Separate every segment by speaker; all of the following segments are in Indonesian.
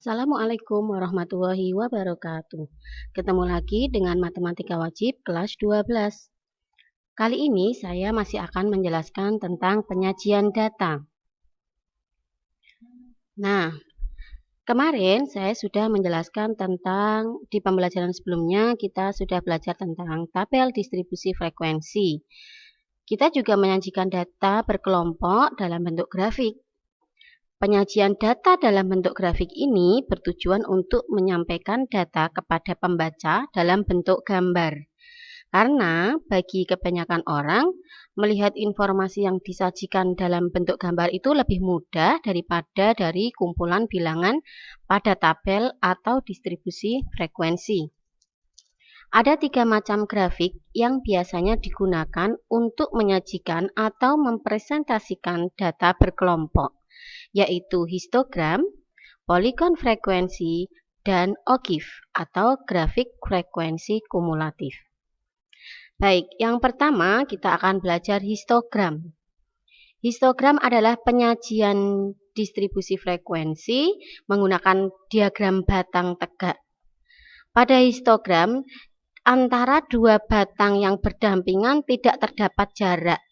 Speaker 1: Assalamualaikum warahmatullahi wabarakatuh. Ketemu lagi dengan Matematika Wajib kelas 12. Kali ini saya masih akan menjelaskan tentang penyajian data. Nah, kemarin saya sudah menjelaskan tentang di pembelajaran sebelumnya kita sudah belajar tentang tabel distribusi frekuensi. Kita juga menyajikan data berkelompok dalam bentuk grafik. Penyajian data dalam bentuk grafik ini bertujuan untuk menyampaikan data kepada pembaca dalam bentuk gambar. Karena bagi kebanyakan orang, melihat informasi yang disajikan dalam bentuk gambar itu lebih mudah daripada dari kumpulan bilangan pada tabel atau distribusi frekuensi. Ada 3 macam grafik yang biasanya digunakan untuk menyajikan atau mempresentasikan data berkelompok, yaitu histogram, poligon frekuensi, dan OGIF atau grafik frekuensi kumulatif. Baik, yang pertama kita akan belajar histogram. Histogram adalah penyajian distribusi frekuensi menggunakan diagram batang tegak. Pada histogram, antara dua batang yang berdampingan tidak terdapat jarak.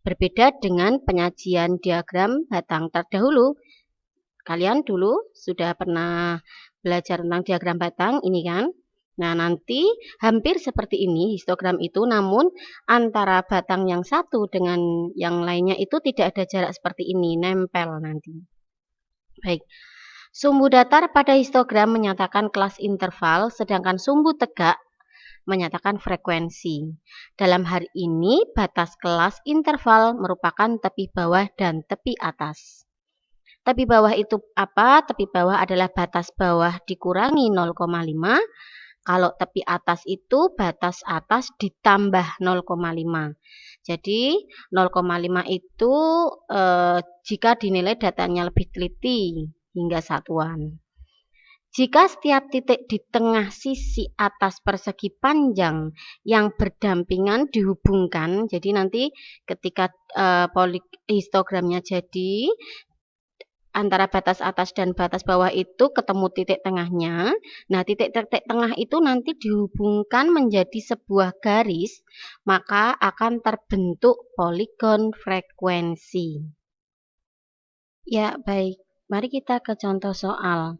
Speaker 1: Berbeda dengan penyajian diagram batang terdahulu. Kalian dulu sudah pernah belajar tentang diagram batang ini kan? Nah, nanti hampir seperti ini histogram itu, namun antara batang yang satu dengan yang lainnya itu tidak ada jarak seperti ini, nempel nanti. Baik, sumbu datar pada histogram menyatakan kelas interval, sedangkan sumbu tegak menyatakan frekuensi. Dalam hal ini, batas kelas interval merupakan tepi bawah dan tepi atas. Tepi bawah itu apa? Tepi bawah adalah batas bawah dikurangi 0,5. Kalau tepi atas itu batas atas ditambah 0,5. Jadi 0,5 itu jika dinilai datanya lebih teliti hingga satuan. Jika setiap titik di tengah sisi atas persegi panjang yang berdampingan dihubungkan, jadi nanti ketika histogramnya jadi antara batas atas dan batas bawah itu ketemu titik tengahnya. Nah, titik-titik tengah itu nanti dihubungkan menjadi sebuah garis, maka akan terbentuk poligon frekuensi. Ya, baik. Mari kita ke contoh soal.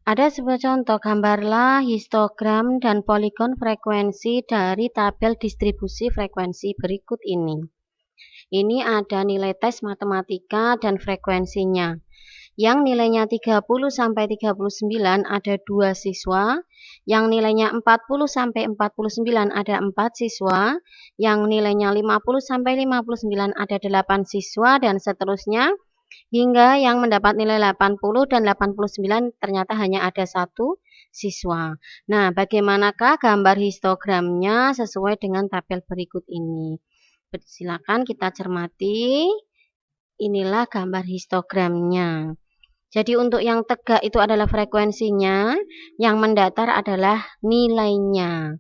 Speaker 1: Ada sebuah contoh, gambarlah histogram dan poligon frekuensi dari tabel distribusi frekuensi berikut ini. Ini ada nilai tes matematika dan frekuensinya. Yang nilainya 30 sampai 39 ada 2 siswa, yang nilainya 40 sampai 49 ada 4 siswa, yang nilainya 50 sampai 59 ada 8 siswa, dan seterusnya hingga yang mendapat nilai 80 dan 89 ternyata hanya ada 1 siswa. Nah, bagaimanakah gambar histogramnya sesuai dengan tabel berikut ini? Silakan kita cermati. Inilah gambar histogramnya. Jadi untuk yang tegak itu adalah frekuensinya, yang mendatar adalah nilainya.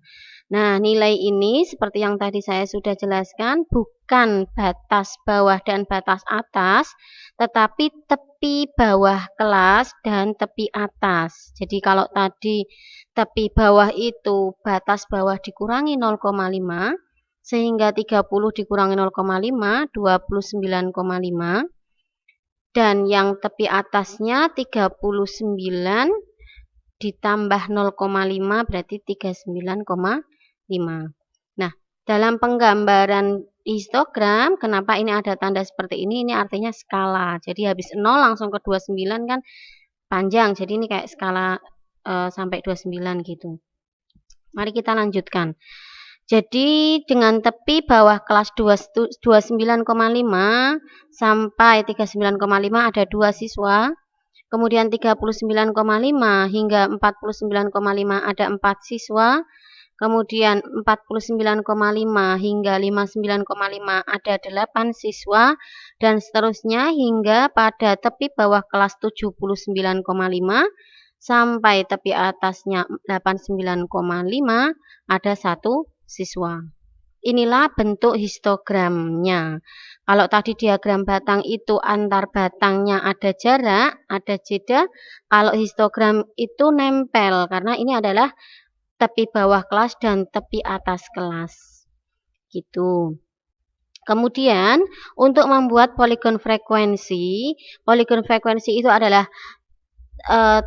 Speaker 1: Nah, nilai ini seperti yang tadi saya sudah jelaskan, bukan batas bawah dan batas atas, tetapi tepi bawah kelas dan tepi atas. Jadi kalau tadi tepi bawah itu batas bawah dikurangi 0,5, sehingga 30 dikurangi 0,5, 29,5. Dan yang tepi atasnya 39 ditambah 0,5 berarti 39,5. Nah, dalam penggambaran histogram, kenapa ini ada tanda seperti ini? Ini artinya skala. Jadi habis 0 langsung ke 29 kan panjang. Jadi ini kayak skala sampai 29 gitu. Mari kita lanjutkan. Jadi dengan tepi bawah kelas 29,5 sampai 39,5 ada 2 siswa. Kemudian 39,5 hingga 49,5 ada 4 siswa. Kemudian 49,5 hingga 59,5 ada 8 siswa. Dan seterusnya hingga pada tepi bawah kelas 79,5 sampai tepi atasnya 89,5 ada 1 siswa. inilah bentuk histogramnya. Kalau tadi diagram batang itu antar batangnya ada jarak, ada jeda. Kalau histogram itu nempel, karena ini adalah tepi bawah kelas dan tepi atas kelas. Gitu. Kemudian, untuk membuat poligon frekuensi itu adalah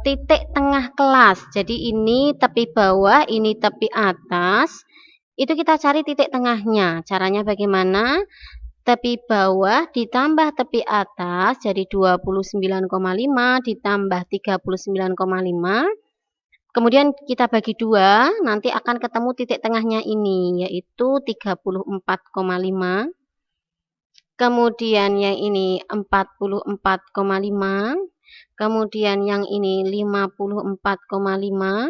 Speaker 1: titik tengah kelas. Jadi ini tepi bawah, ini tepi atas. Itu kita cari titik tengahnya. Caranya bagaimana? Tepi bawah ditambah tepi atas, jadi 29,5 ditambah 39,5. Kemudian kita bagi 2, nanti akan ketemu titik tengahnya ini, yaitu 34,5. Kemudian yang ini 44,5. Kemudian yang ini 54,5.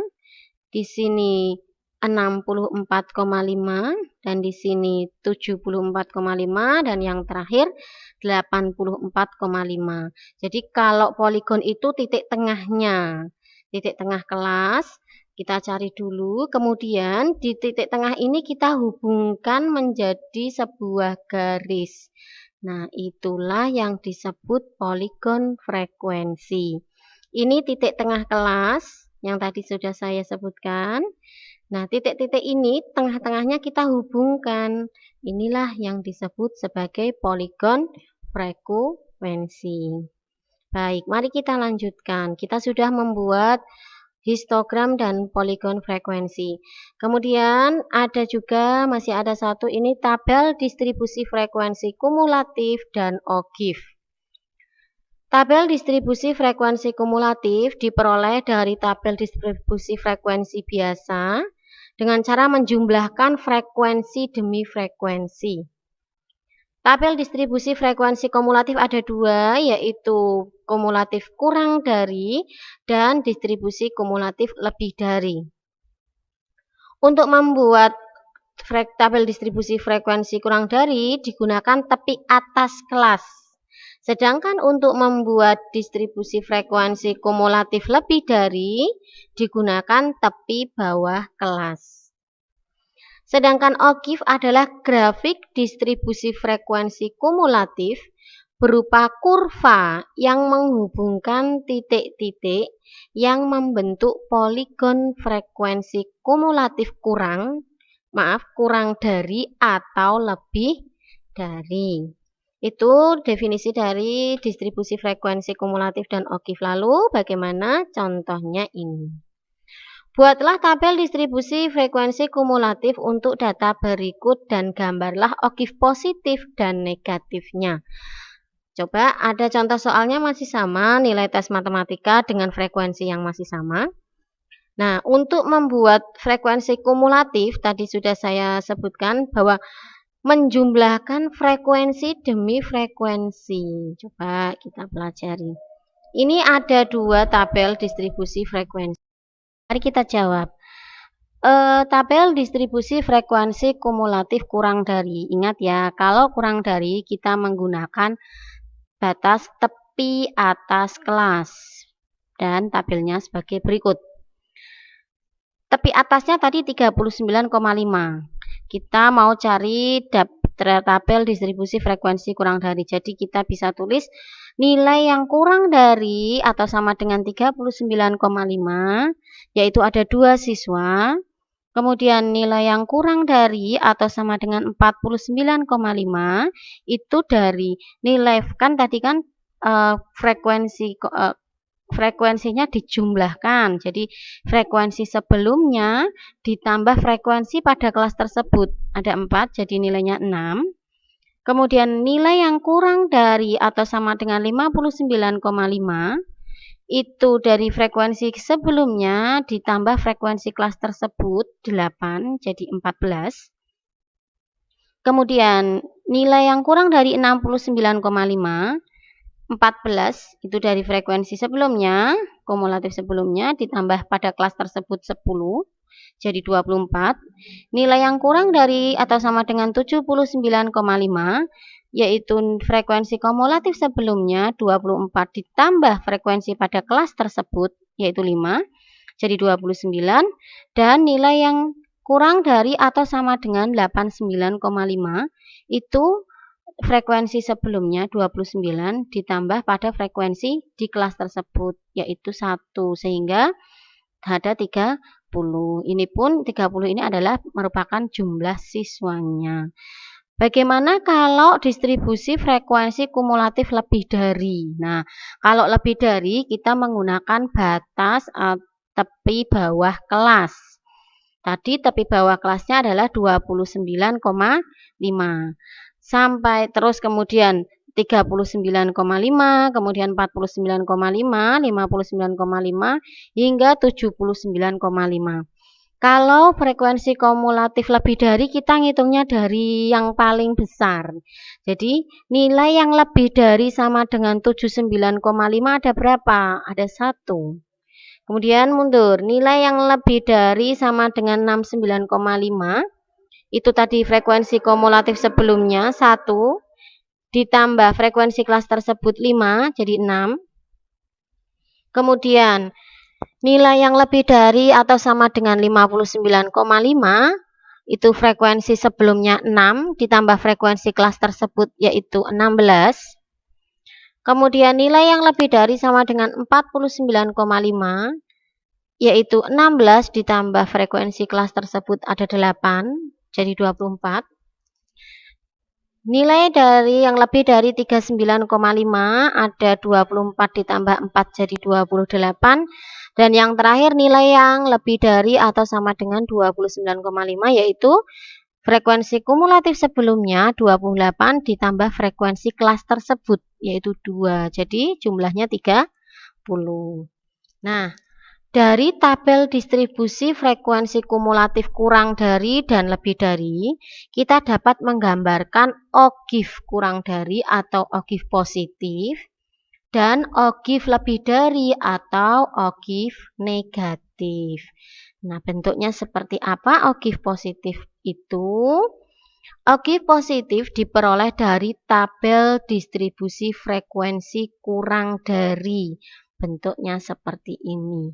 Speaker 1: Di sini 64,5 dan di sini 74,5 dan yang terakhir 84,5. Jadi kalau poligon itu titik tengahnya, titik tengah kelas kita cari dulu, kemudian di titik tengah ini kita hubungkan menjadi sebuah garis. Nah, itulah yang disebut poligon frekuensi. Ini titik tengah kelas yang tadi sudah saya sebutkan. Nah, titik-titik ini tengah-tengahnya kita hubungkan. Inilah yang disebut sebagai poligon frekuensi. Baik, mari kita lanjutkan. Kita sudah membuat histogram dan poligon frekuensi. Kemudian masih ada satu, ini tabel distribusi frekuensi kumulatif dan OGIF. Tabel distribusi frekuensi kumulatif diperoleh dari tabel distribusi frekuensi biasa dengan cara menjumlahkan frekuensi demi frekuensi. Tabel distribusi frekuensi kumulatif ada 2, yaitu kumulatif kurang dari dan distribusi kumulatif lebih dari. Untuk membuat tabel distribusi frekuensi kurang dari digunakan tepi atas kelas. Sedangkan untuk membuat distribusi frekuensi kumulatif lebih dari digunakan tepi bawah kelas. Sedangkan OGIF adalah grafik distribusi frekuensi kumulatif berupa kurva yang menghubungkan titik-titik yang membentuk poligon frekuensi kumulatif kurang dari atau lebih dari. Itu definisi dari distribusi frekuensi kumulatif dan OGIF. Lalu bagaimana contohnya ini? Buatlah tabel distribusi frekuensi kumulatif untuk data berikut dan gambarlah OGIF positif dan negatifnya. Coba ada contoh soalnya masih sama, nilai tes matematika dengan frekuensi yang masih sama. Nah, untuk membuat frekuensi kumulatif, tadi sudah saya sebutkan bahwa menjumlahkan frekuensi demi frekuensi. Coba kita pelajari. Ini ada 2 tabel distribusi frekuensi. Mari kita jawab. Tabel distribusi frekuensi kumulatif kurang dari. Ingat ya, kalau kurang dari kita menggunakan batas tepi atas kelas. Dan tabelnya sebagai berikut. Tepi atasnya tadi 39,5. Kita mau cari tabel distribusi frekuensi kurang dari. Jadi kita bisa tulis nilai yang kurang dari atau sama dengan 39,5, yaitu ada 2 siswa. Kemudian nilai yang kurang dari atau sama dengan 49,5 itu dari nilai, kan tadi kan frekuensinya dijumlahkan. Jadi frekuensi sebelumnya ditambah frekuensi pada kelas tersebut. Ada 4, jadi nilainya 6. Kemudian nilai yang kurang dari atau sama dengan 59,5 itu dari frekuensi sebelumnya ditambah frekuensi kelas tersebut 8, jadi 14. Kemudian nilai yang kurang dari 69,5 14 itu dari frekuensi sebelumnya, kumulatif sebelumnya ditambah pada kelas tersebut 10, jadi 24. Nilai yang kurang dari atau sama dengan 79,5 yaitu frekuensi kumulatif sebelumnya 24 ditambah frekuensi pada kelas tersebut yaitu 5, jadi 29. Dan nilai yang kurang dari atau sama dengan 89,5 itu frekuensi sebelumnya 29 ditambah pada frekuensi di kelas tersebut yaitu 1 sehingga ada 30. Ini pun 30 ini adalah merupakan jumlah siswanya. Bagaimana kalau distribusi frekuensi kumulatif lebih dari? Nah, kalau lebih dari kita menggunakan batas tepi bawah kelas. Tadi tepi bawah kelasnya adalah 29,5. Sampai terus kemudian 39,5, kemudian 49,5, 59,5 hingga 79,5. Kalau frekuensi kumulatif lebih dari, kita ngitungnya dari yang paling besar. Jadi nilai yang lebih dari sama dengan 79,5 ada berapa? Ada 1. Kemudian mundur, nilai yang lebih dari sama dengan 69,5 itu tadi frekuensi kumulatif sebelumnya 1 ditambah frekuensi kelas tersebut 5 jadi 6. Kemudian nilai yang lebih dari atau sama dengan 59,5 itu frekuensi sebelumnya 6 ditambah frekuensi kelas tersebut yaitu 16. Kemudian nilai yang lebih dari sama dengan 49,5 yaitu 16 ditambah frekuensi kelas tersebut ada 8 jadi 24. Nilai dari yang lebih dari 39,5 ada 24 ditambah 4 jadi 28. Dan yang terakhir nilai yang lebih dari atau sama dengan 29,5 yaitu frekuensi kumulatif sebelumnya 28 ditambah frekuensi kelas tersebut yaitu 2. Jadi jumlahnya 30. Nah, dari tabel distribusi frekuensi kumulatif kurang dari dan lebih dari, kita dapat menggambarkan OGIF kurang dari atau OGIF positif dan OGIF lebih dari atau OGIF negatif. Nah, bentuknya seperti apa OGIF positif itu? OGIF positif diperoleh dari tabel distribusi frekuensi kurang dari. Bentuknya seperti ini.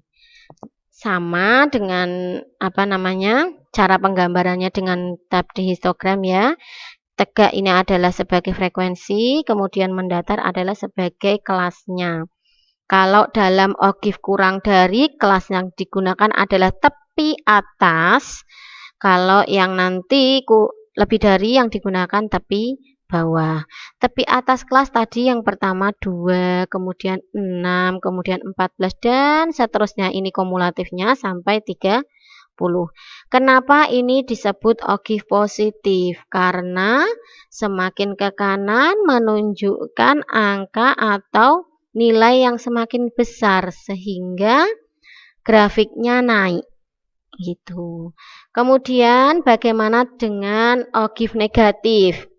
Speaker 1: Sama dengan cara penggambarannya dengan tab di histogram ya. Tegak ini adalah sebagai frekuensi, kemudian mendatar adalah sebagai kelasnya. Kalau dalam OGIF kurang dari, kelas yang digunakan adalah tepi atas. Kalau yang nanti lebih dari yang digunakan tepi bawah. Tepi atas kelas tadi yang pertama 2, kemudian 6, kemudian 14 dan seterusnya. Ini kumulatifnya sampai 30. Kenapa ini disebut OGIF positif? Karena semakin ke kanan menunjukkan angka atau nilai yang semakin besar sehingga grafiknya naik. Gitu. Kemudian bagaimana dengan OGIF negatif?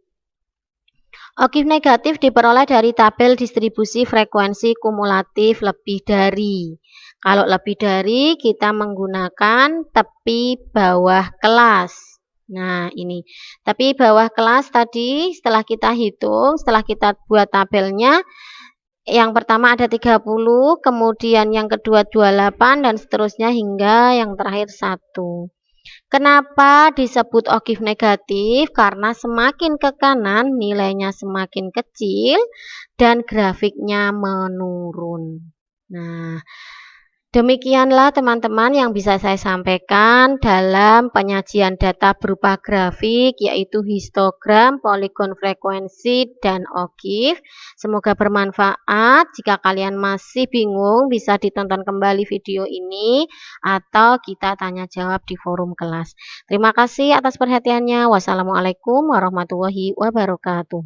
Speaker 1: OGIF negatif diperoleh dari tabel distribusi frekuensi kumulatif lebih dari. Kalau lebih dari, kita menggunakan tepi bawah kelas. Nah, ini. Tepi bawah kelas tadi setelah kita hitung, setelah kita buat tabelnya, yang pertama ada 30, kemudian yang kedua 28, dan seterusnya hingga yang terakhir 1. Kenapa disebut OGIF negatif? Karena semakin ke kanan nilainya semakin kecil dan grafiknya menurun. Nah, demikianlah teman-teman yang bisa saya sampaikan dalam penyajian data berupa grafik yaitu histogram, poligon frekuensi, dan OGIF. Semoga bermanfaat. Jika kalian masih bingung bisa ditonton kembali video ini atau kita tanya jawab di forum kelas. Terima kasih atas perhatiannya. Wassalamualaikum warahmatullahi wabarakatuh.